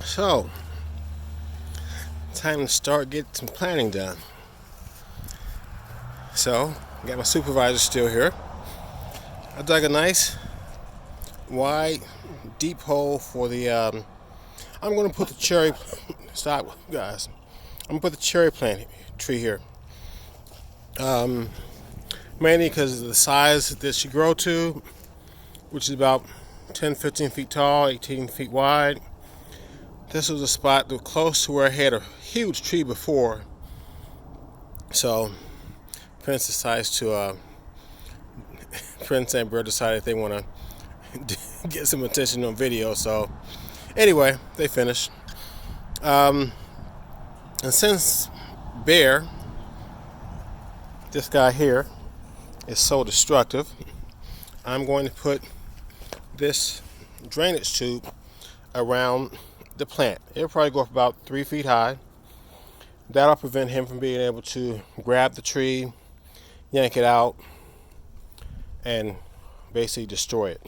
So, time to start getting some planning done. So, got my supervisor still here. I dug a nice, wide, deep hole for the. I'm going to put the cherry. Stop, guys. I'm going to put the cherry plant tree here. Mainly because of the size that she grow to, which is about 10, 15 feet tall, 18 feet wide. This was a spot that was close to where I had a huge tree before. So, Prince decides to, Prince and Bird decided they want to get some attention on video. So, anyway, they finished. And since Bear, this guy here, is so destructive, I'm going to put this drainage tube around the plant. It'll probably go up about 3 feet high. That'll prevent him from being able to grab the tree, yank it out, and basically destroy it.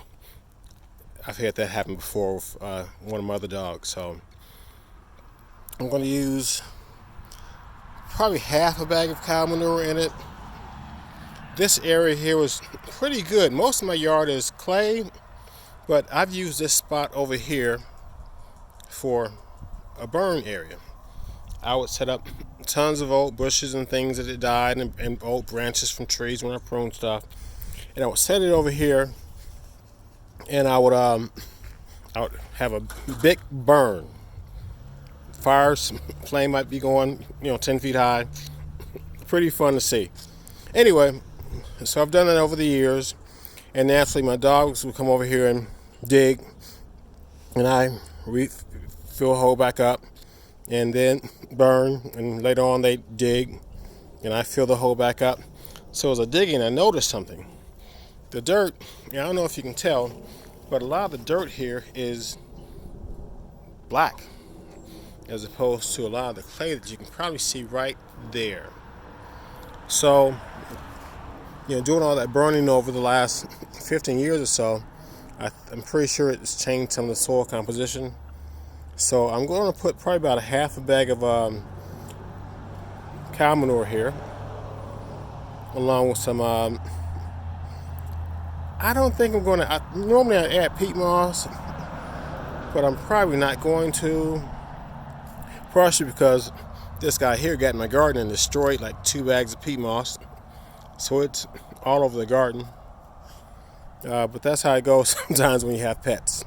I've had that happen before with one of my other dogs. So I'm going to use probably half a bag of cow manure in it. This area here was pretty good. Most of my yard is clay, but I've used this spot over here for a burn area. I would set up tons of old bushes and things that had died, and old branches from trees when I prune stuff, and I would set it over here, and I would have a big burn. Flame might be going 10 feet high. Pretty fun to see. Anyway, so I've done that over the years, and naturally my dogs would come over here and dig, and I fill a hole back up, and then burn, and later on they dig, and I fill the hole back up. So as I digging, I noticed something. The dirt, I don't know if you can tell, but a lot of the dirt here is black, as opposed to a lot of the clay that you can probably see right there. So, doing all that burning over the last 15 years or so, I'm pretty sure it's changed some of the soil composition. So I'm going to put probably about a half a bag of cow manure here, along with some. I don't think I'm going to. Normally I add peat moss, but I'm probably not going to. Partially because this guy here got in my garden and destroyed like 2 bags of peat moss, so it's all over the garden. But that's how it goes sometimes when you have pets.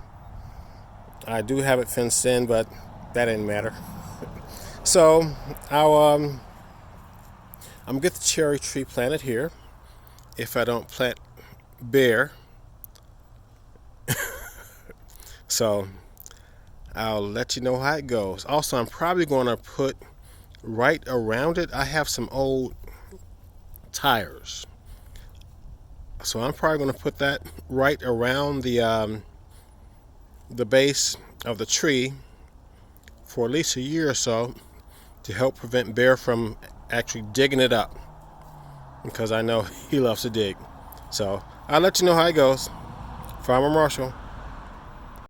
I do have it fenced in, but that didn't matter. So I'm gonna get the cherry tree planted here. If I don't plant Bear, so I'll let you know how it goes. Also, I'm probably going to put right around it. I have some old tires, so I'm probably going to put that right around the base of the tree for at least a year or so to help prevent Bear from actually digging it up, because I know he loves to dig. So I'll let you know how it goes. Farmer Marshall.